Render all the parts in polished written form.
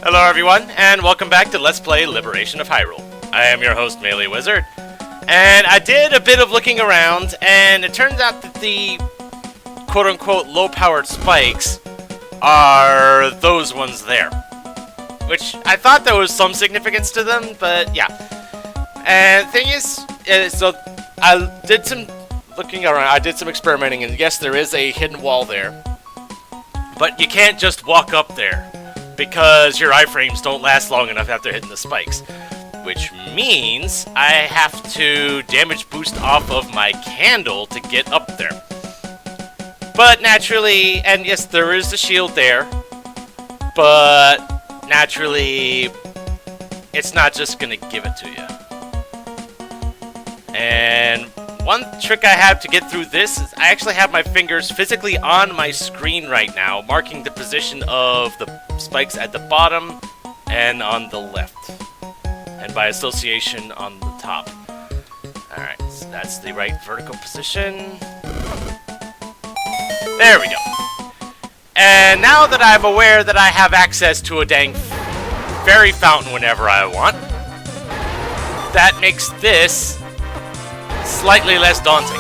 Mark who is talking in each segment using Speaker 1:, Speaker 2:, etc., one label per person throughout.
Speaker 1: Hello everyone, and welcome back to Let's Play Liberation of Hyrule. I am your host, MeleeWizard, and I did a bit of looking around, and it turns out that the quote-unquote low-powered spikes are those ones there. Which, I thought there was some significance to them, but yeah. And the thing is, so I did some looking around, I did some experimenting, and yes, there is a hidden wall there. But you can't just walk up there, because your iframes don't last long enough after hitting the spikes. Which means I have to damage boost off of my candle to get up there. But naturally, and yes, there is the shield there, but naturally, it's not just gonna give it to you. And one trick I have to get through this is I actually have my fingers physically on my screen right now, marking the position of the spikes at the bottom and on the left. And by association on the top. Alright, so that's the right vertical position. There we go. And now that I'm aware that I have access to a dang fairy fountain whenever I want, that makes this slightly less daunting.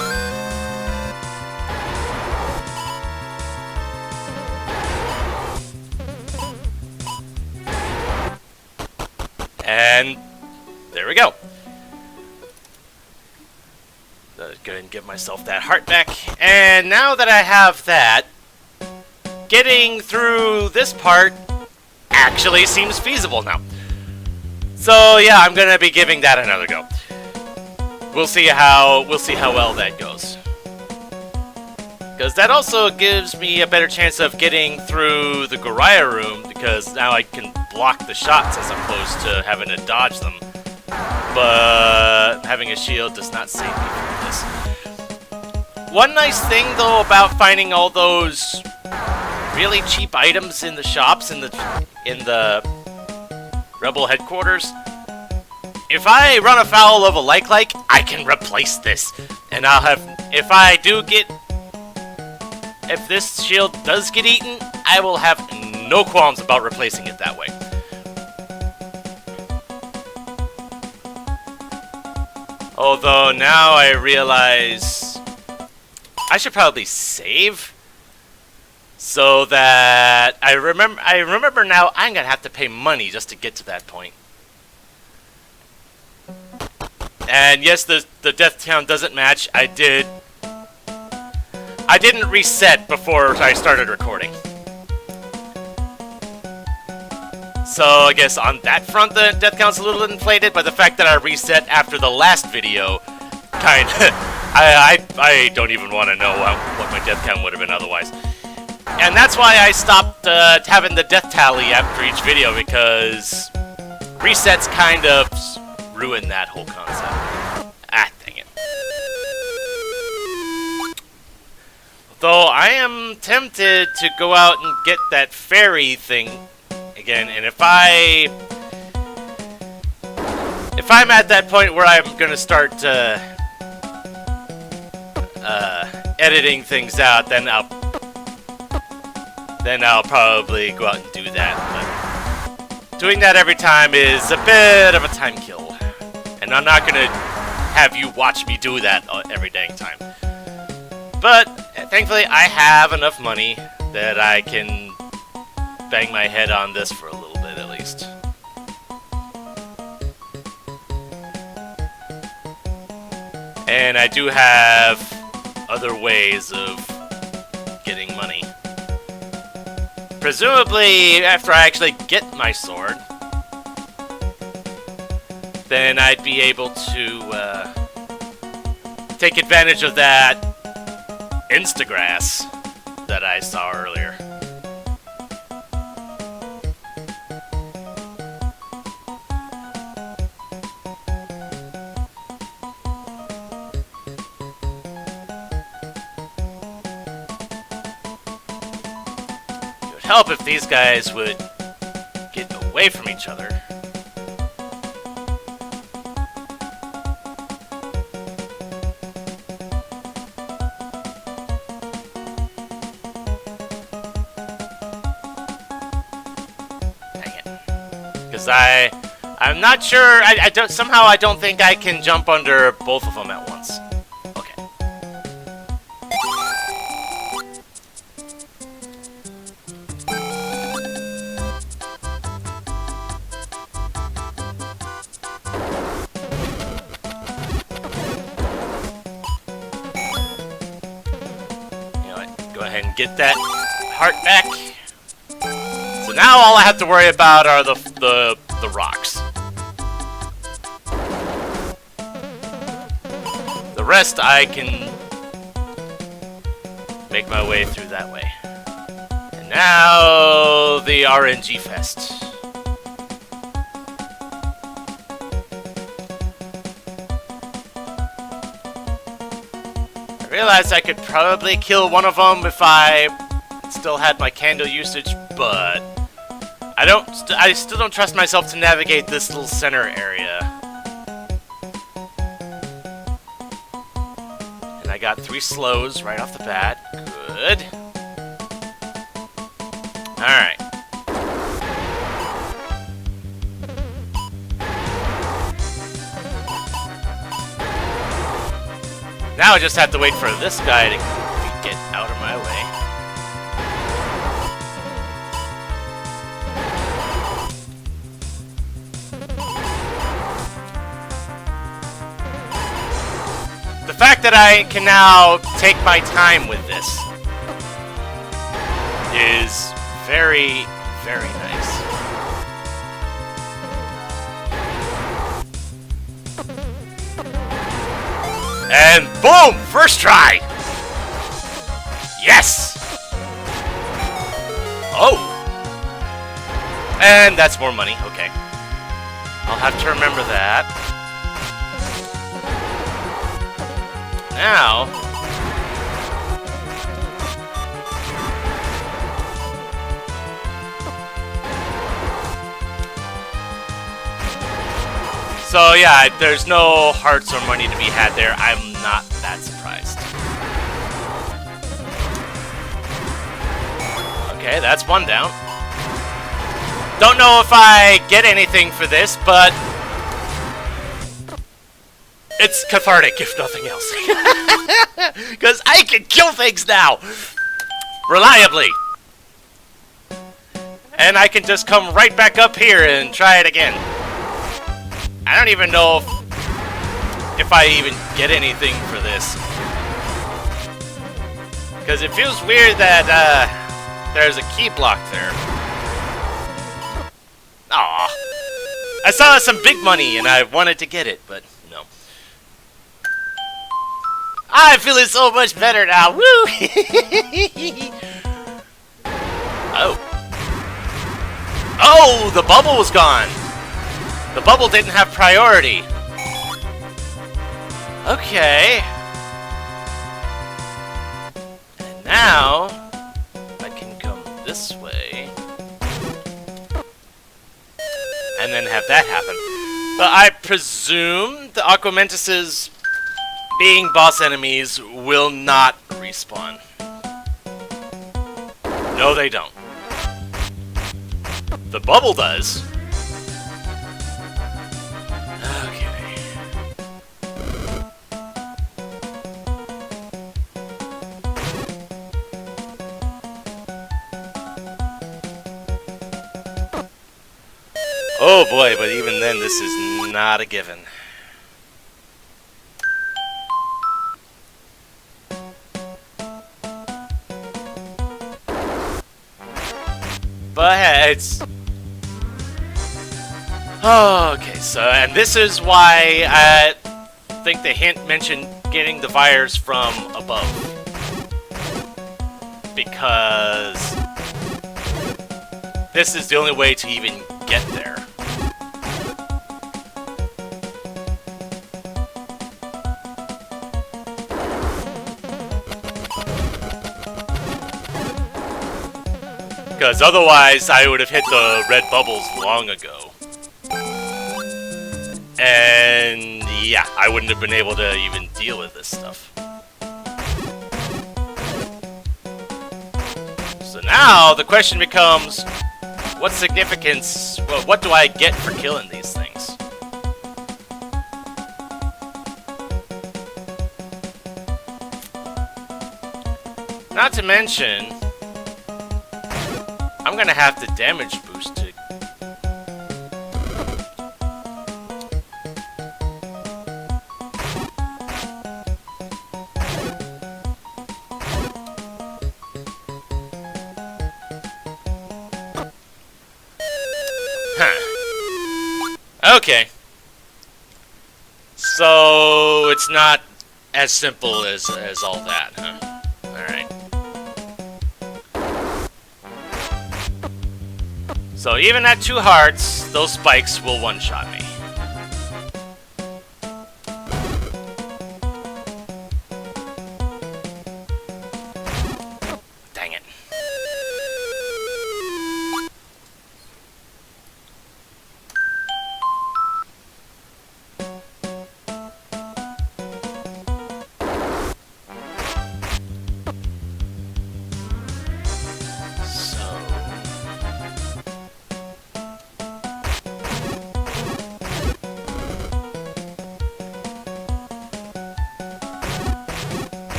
Speaker 1: And there we go. Go ahead and give myself that heart back. And now that I have that, getting through this part actually seems feasible now. So yeah, I'm gonna be giving that another go. We'll see how well that goes. Because that also gives me a better chance of getting through the Goriah room, because now I can block the shots as opposed to having to dodge them. But having a shield does not save me from this. One nice thing though about finding all those really cheap items in the shops in the Rebel headquarters, if I run afoul of a like, I can replace this. And I'll have, if this shield does get eaten, I will have no qualms about replacing it that way. Although now I realize I should probably save so that I remember now I'm gonna have to pay money just to get to that point. And yes, the death count doesn't match. I didn't reset before I started recording. So I guess on that front the death count's a little inflated, but the fact that I reset after the last video, kinda, I don't even want to know what my death count would have been otherwise. And that's why I stopped having the death tally after each video, because resets kind of ruin that whole concept. Ah, dang it. Though I am tempted to go out and get that fairy thing again, and if I'm at that point where I'm gonna start editing things out, then I'll probably go out and do that. But doing that every time is a bit of a time kill, and I'm not gonna have you watch me do that every dang time. But thankfully, I have enough money that I can bang my head on this for a little bit at least. And I do have other ways of getting money. Presumably, after I actually get my sword, then I'd be able to take advantage of that Instagrass that I saw earlier. It would help if these guys would get away from each other. Dang it. Because I'm not sure. Somehow I don't think I can jump under both of them at once. Okay. You know what? Go ahead and get that heart back. So now all I have to worry about are the rocks. The rest I can make my way through that way. And now the RNG Fest. I realized I could probably kill one of them if I still had my candle usage, but I still don't trust myself to navigate this little center area. And I got 3 slows right off the bat. Good. Alright. Now I just have to wait for this guy to get out of my way. The fact that I can now take my time with this is very, very nice. And boom! First try! Yes! Oh! And that's more money, okay. I'll have to remember that. Now... So yeah, there's no hearts or money to be had there. I'm not that surprised. Okay, that's one down. Don't know if I get anything for this, but it's cathartic, if nothing else. Because I can kill things now! Reliably! And I can just come right back up here and try it again. I don't even know if I even get anything for this. Because it feels weird that there's a key block there. Aw. I saw some big money and I wanted to get it, but no. I'm feeling so much better now. Woo! Oh. Oh, the bubble was gone. The bubble didn't have priority. Okay. And now, I can come this way. And then have that happen. But I presume the Aquamentuses, being boss enemies, will not respawn. No, they don't. The bubble does. Oh boy, but even then, this is not a given. But hey, it's... Oh, okay, so, and this is why I think the hint mentioned getting the fires from above. Because this is the only way to even get there. Because otherwise, I would have hit the red bubbles long ago. And yeah, I wouldn't have been able to even deal with this stuff. So now, the question becomes, what significance, well, what do I get for killing these things? Not to mention, I'm gonna have to damage boost to... Okay. So it's not as simple as all that, huh? Alright. So even at 2 hearts, those spikes will one-shot me. Dang it.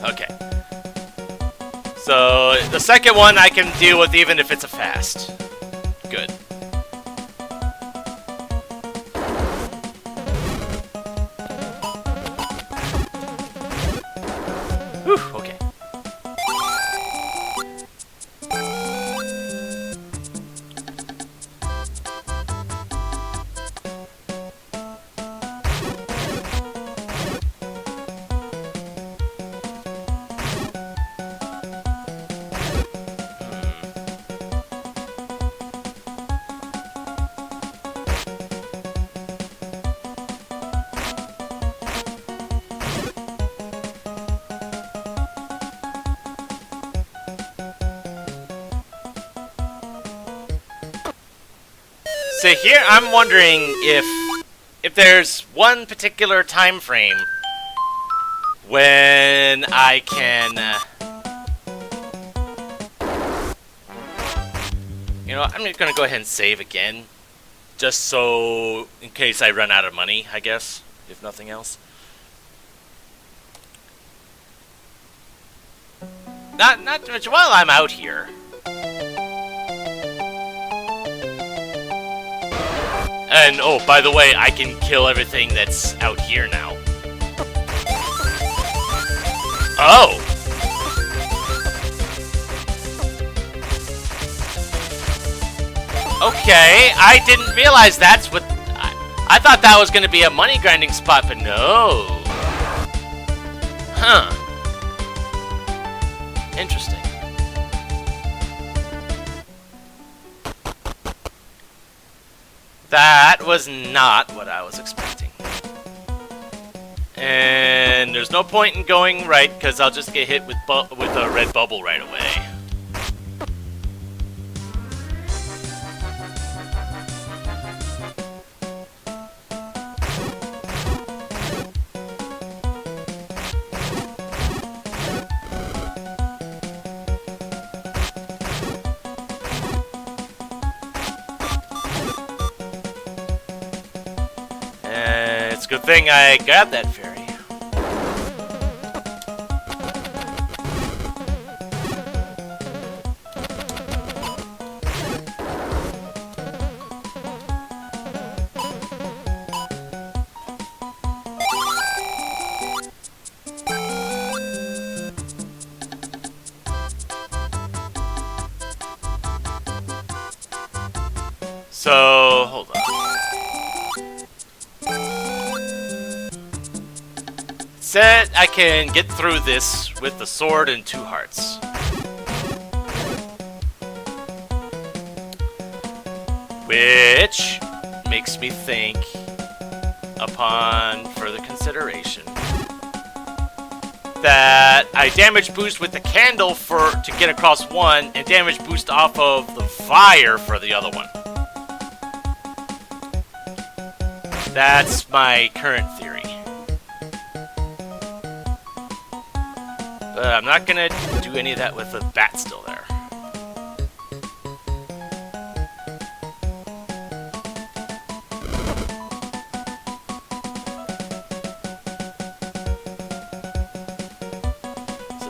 Speaker 1: Okay. So, the second one I can deal with even if it's a fast. Good. Whew, okay. So here I'm wondering if there's one particular time frame when I can you know, I'm just gonna go ahead and save again, just so in case I run out of money, I guess, if nothing else. Not much while I'm out here. And, oh, by the way, I can kill everything that's out here now. Oh! Okay, I didn't realize that's what... I thought that was going to be a money grinding spot, but no. Huh. Interesting. That was not what I was expecting. And there's no point in going right, because I'll just get hit with a red bubble right away. It's a good thing I grabbed that fairy. So, hold on. Said I can get through this with the sword and 2 hearts. Which makes me think, upon further consideration, that I damage boost with the candle to get across one, and damage boost off of the fire for the other one. That's my current theory. But I'm not gonna do any of that with the bat still there.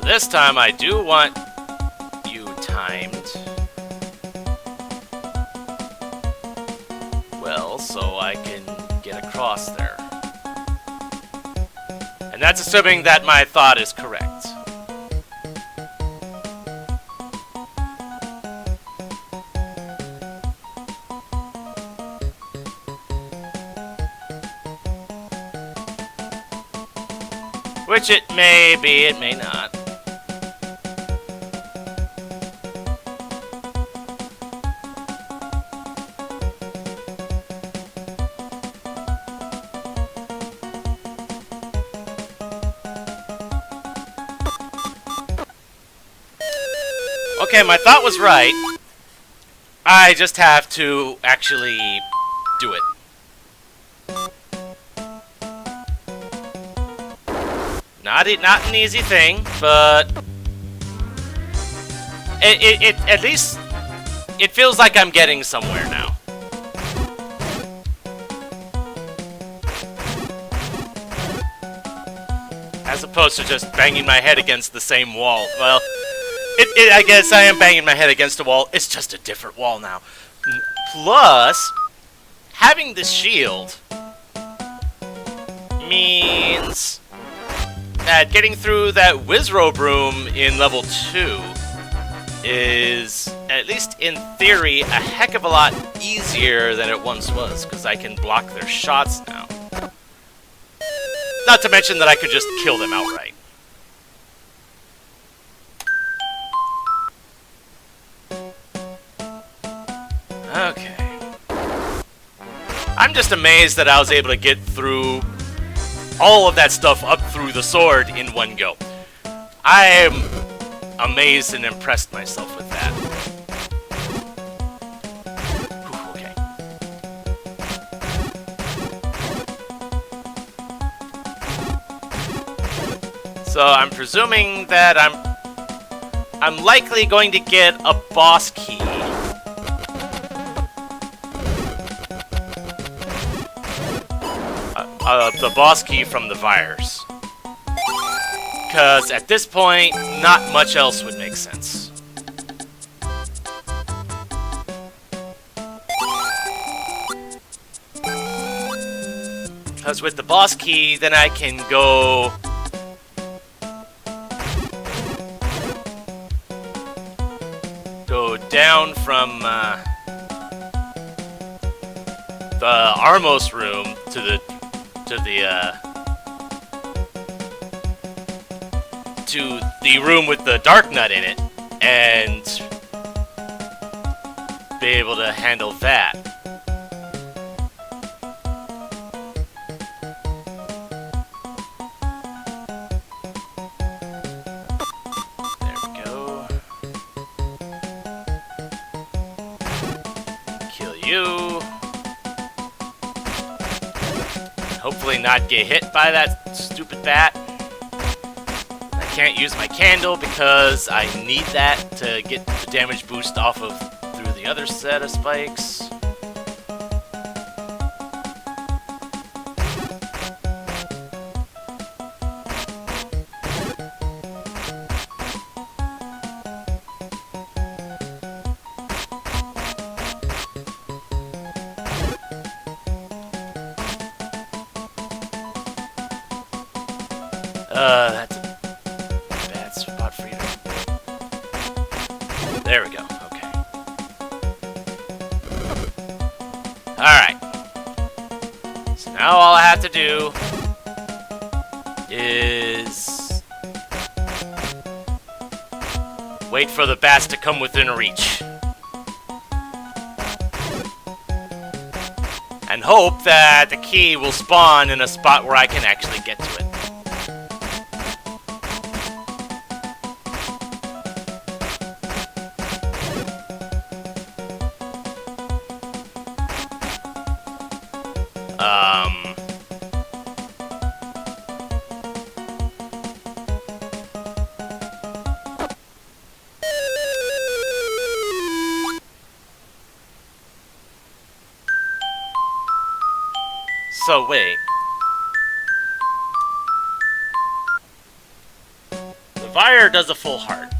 Speaker 1: this time I do want you timed well so I can get across there. And that's assuming that my thought is correct. Which it may be, it may not. Okay, my thought was right. I just have to actually do it. Not an easy thing, but it at least it feels like I'm getting somewhere now. As opposed to just banging my head against the same wall. Well, I guess I am banging my head against a wall. It's just a different wall now. Plus, having this shield means that getting through that Wizrobe room in level 2 is, at least in theory, a heck of a lot easier than it once was, because I can block their shots now. Not to mention that I could just kill them outright. Okay. I'm just amazed that I was able to get through all of that stuff up through the sword in one go. I am amazed and impressed myself with that. Whew, okay. So I'm presuming that I'm likely going to get a boss key. The boss key from the virus. Because at this point, not much else would make sense. Because with the boss key, then I can go down from the Armos room to the room with the Dark Nut in it, and be able to handle that. There we go. Kill you. Hopefully not get hit by that stupid bat. I can't use my candle because I need that to get the damage boost off of through the other set of spikes. That's a bad spot for you. There we go. Okay. Alright. So now all I have to do is wait for the bats to come within reach. And hope that the key will spawn in a spot where I can actually get to it. So wait. The Fire does a full heart.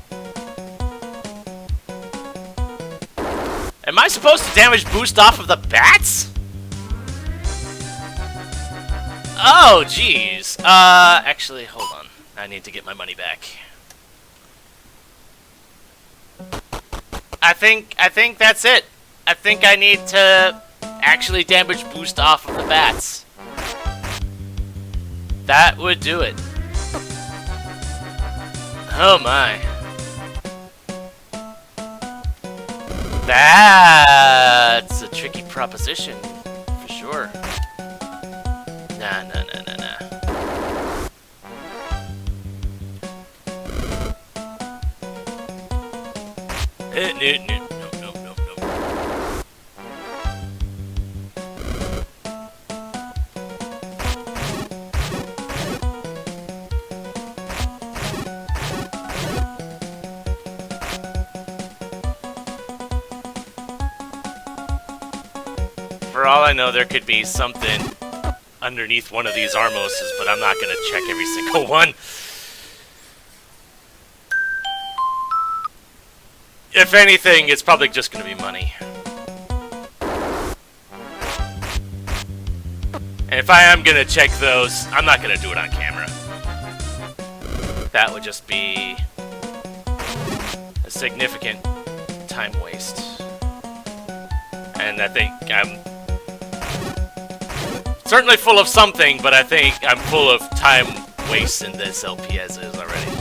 Speaker 1: Am I supposed to damage boost off of the bats? Oh, jeez. Actually, hold on. I need to get my money back. I think that's it. I think I need to actually damage boost off of the bats. That would do it. Oh my. That's a tricky proposition, for sure. Nah. No. For all I know, there could be something underneath one of these Armoses, but I'm not going to check every single one. If anything, it's probably just going to be money. And if I am going to check those, I'm not going to do it on camera. That would just be a significant time waste. And I think I'm certainly full of something, but I think I'm full of time waste in this LP as is already.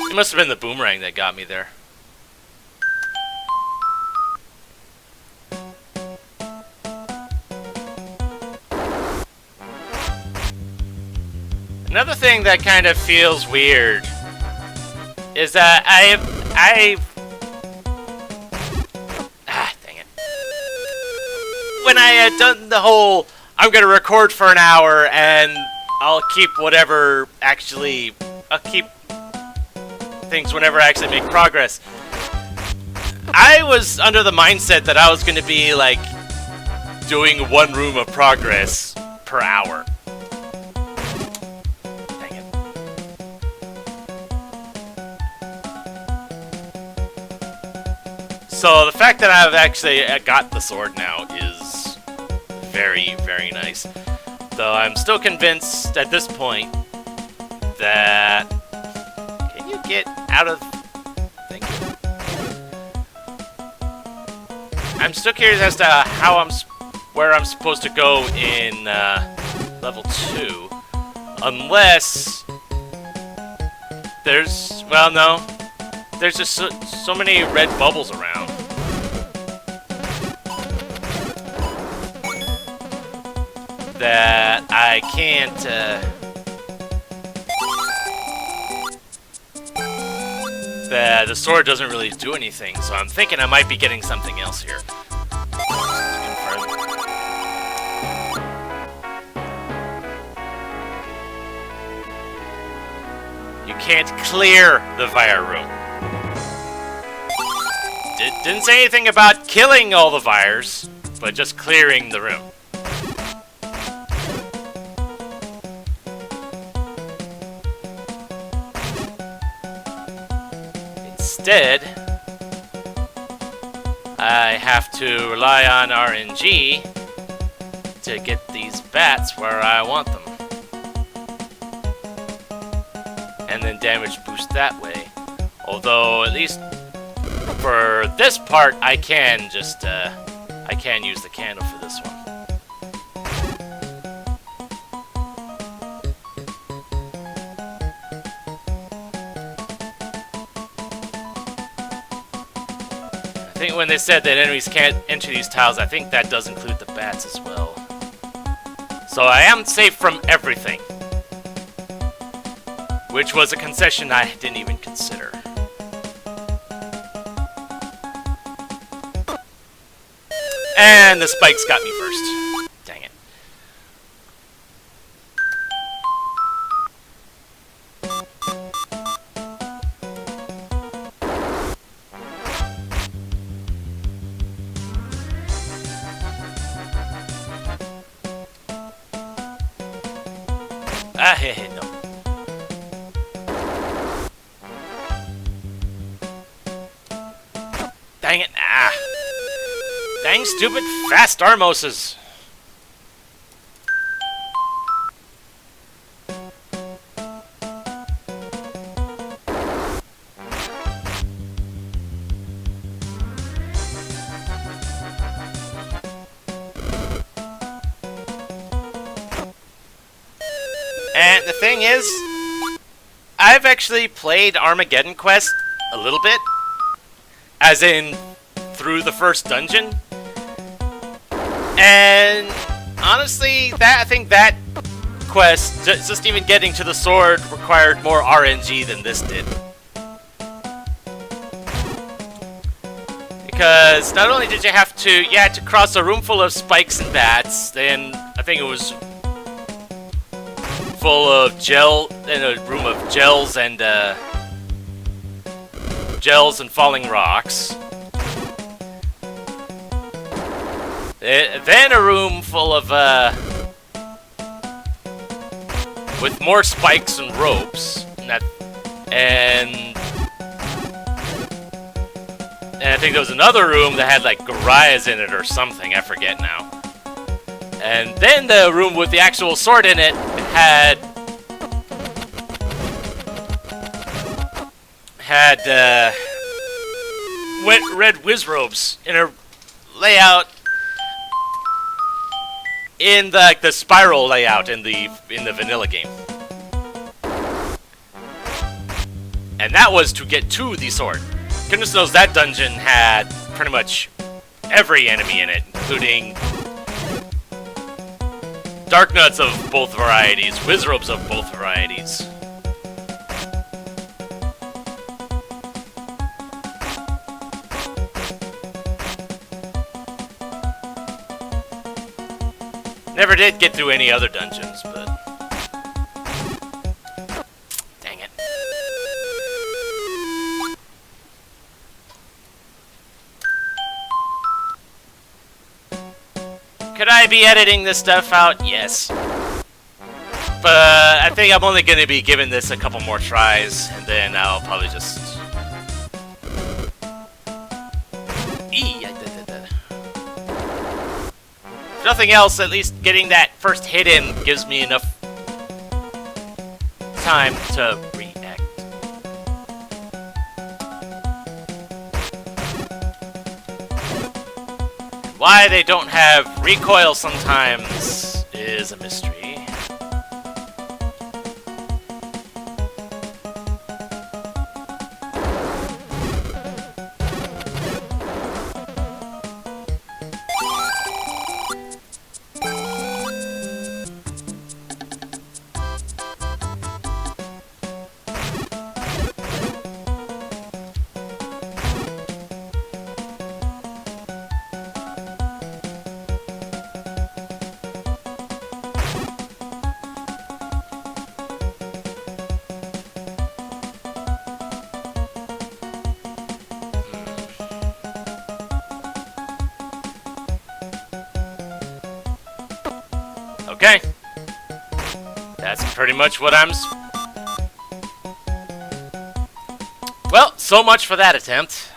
Speaker 1: It must have been the boomerang that got me there. Another thing that kind of feels weird is that dang it. When I had done the whole, I'm gonna record for an hour and I'll keep I'll keep things whenever I actually make progress. I was under the mindset that I was gonna be like doing one room of progress per hour. So the fact that I've actually got the sword now is very, very nice. Though I'm still convinced at this point that... Can you get out of... Thank you. I'm still curious as to where I'm supposed to go in level 2. Unless... There's... Well, no. There's just so many red bubbles around. That I can't, the sword doesn't really do anything, so I'm thinking I might be getting something else here. You can't clear the fire room. Didn't say anything about killing all the fires, but just clearing the room. Instead, I have to rely on RNG to get these bats where I want them. And then damage boost that way. Although, at least for this part, I can just, I can use the candle for this one. I think when they said that enemies can't enter these tiles, I think that does include the bats as well. So I am safe from everything. Which was a concession I didn't even consider. And the spikes got me first. Dang it. No. Dang it. Ah. Dang stupid fast Armoses. And the thing is, I've actually played Armageddon Quest a little bit, as in through the first dungeon, and honestly, I think that quest, just even getting to the sword, required more RNG than this did. Because not only did you had to cross a room full of spikes and bats, then I think it was full of in a room of gels and falling rocks. Then a room full of with more spikes and ropes, and I think there was another room that had like Gorias in it or something, I forget now. And then the room with the actual sword in it had wet red wizrobes in a layout in the spiral layout in the vanilla game. And that was to get to the sword. Goodness knows that dungeon had pretty much every enemy in it, including Dark Nuts of both varieties, Wizrobes of both varieties. Never did get through any other dungeons, but dang it. Could I be editing this stuff out? Yes. But I think I'm only going to be giving this a couple more tries, and then I'll probably just... If nothing else, at least getting that first hit in gives me enough time to react. Why they don't have recoil sometimes is a mystery. Okay. That's pretty much what I'm... Well, so much for that attempt.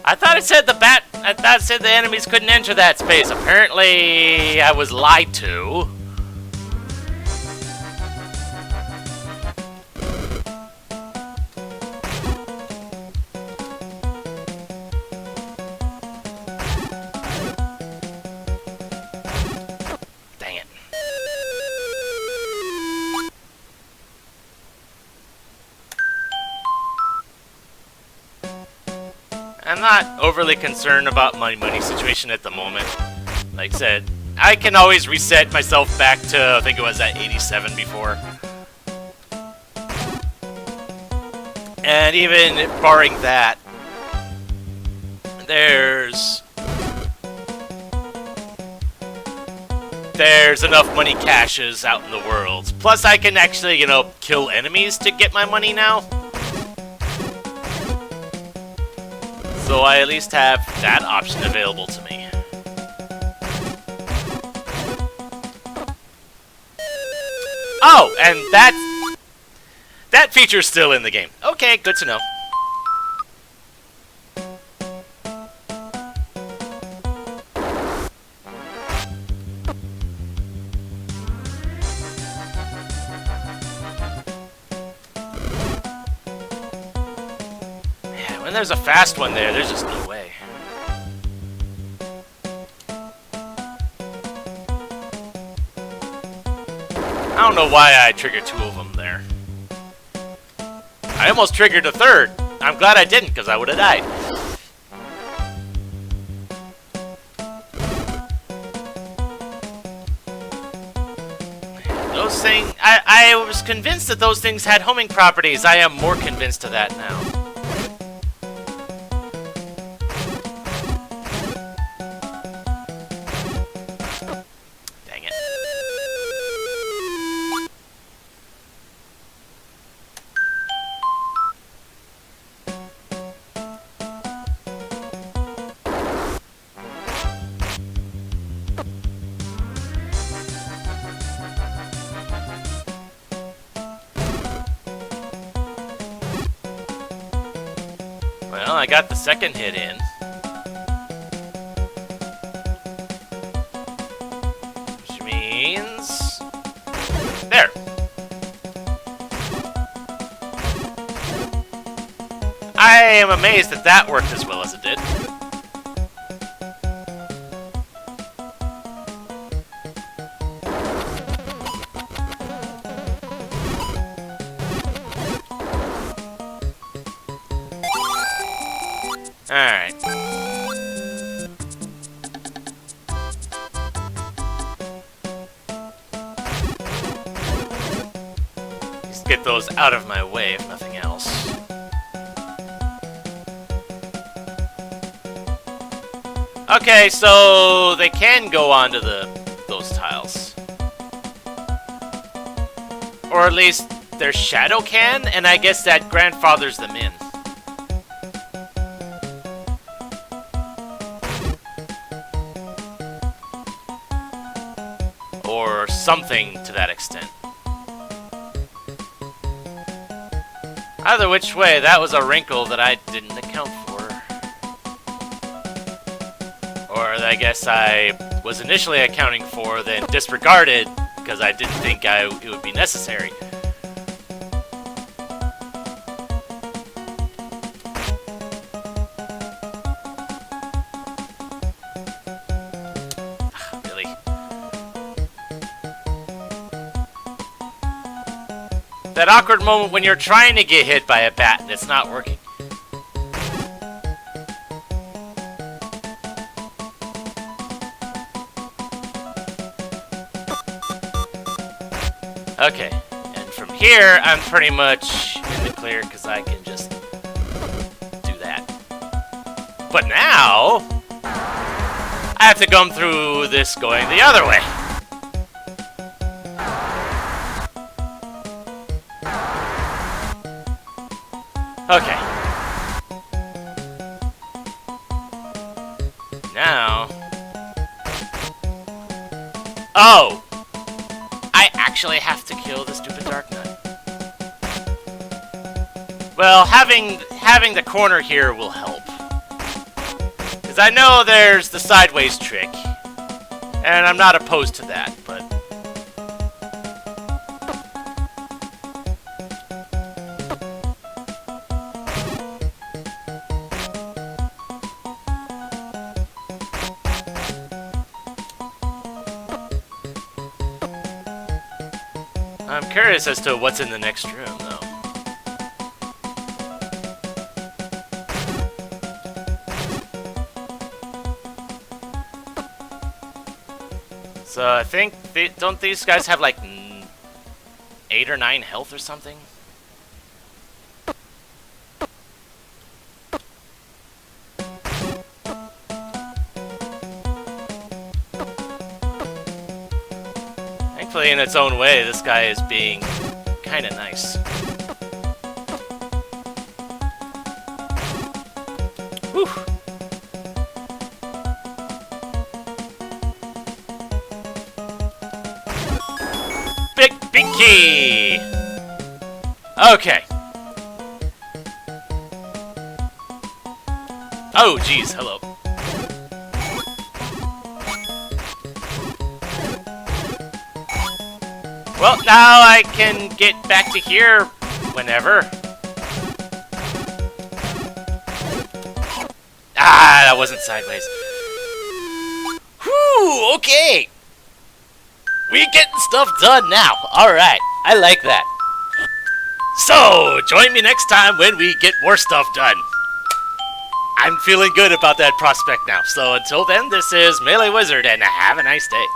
Speaker 1: I thought it said the enemies couldn't enter that space. Apparently, I was lied to. I'm not overly concerned about my money situation at the moment. Like I said, I can always reset myself back to, I think it was at 87 before. And even barring that, there's enough money caches out in the world. Plus I can actually, you know, kill enemies to get my money now. So I at least have that option available to me. Oh, and that feature's still in the game. Okay, good to know. Yeah, when there's a fast one there, there's just no way. I don't know why I triggered 2 of them there. I almost triggered a 3rd. I'm glad I didn't, because I would have died. Those things... I was convinced that those things had homing properties. I am more convinced of that now. Well, I got the 2nd hit in. Which means... There! I am amazed that that worked as well as it did. Alright. Just get those out of my way, if nothing else. Okay, so they can go onto those tiles. Or at least their shadow can, and I guess that grandfathers them in. Or something to that extent. Either which way, that was a wrinkle that I didn't account for. Or I guess I was initially accounting for, then disregarded, because I didn't think it would be necessary. That awkward moment when you're trying to get hit by a bat and it's not working. Okay, and from here, I'm pretty much in the clear because I can just do that. But now, I have to come through this going the other way. Okay. Now... Oh! I actually have to kill the stupid Dark Nut. Well, having the corner here will help. Because I know there's the sideways trick. And I'm not opposed to that, but... I'm curious as to what's in the next room, though. So I think don't these guys have like 8 or 9 health or something? Thankfully, in its own way, this guy is being kind of nice. Whew. Big Yay! Okay. Oh, geez, hello. Well, now I can get back to here whenever. Ah, that wasn't sideways. Whew, okay. We getting stuff done now. Alright, I like that. So, join me next time when we get more stuff done. I'm feeling good about that prospect now. So until then, this is MeleeWizard, and have a nice day.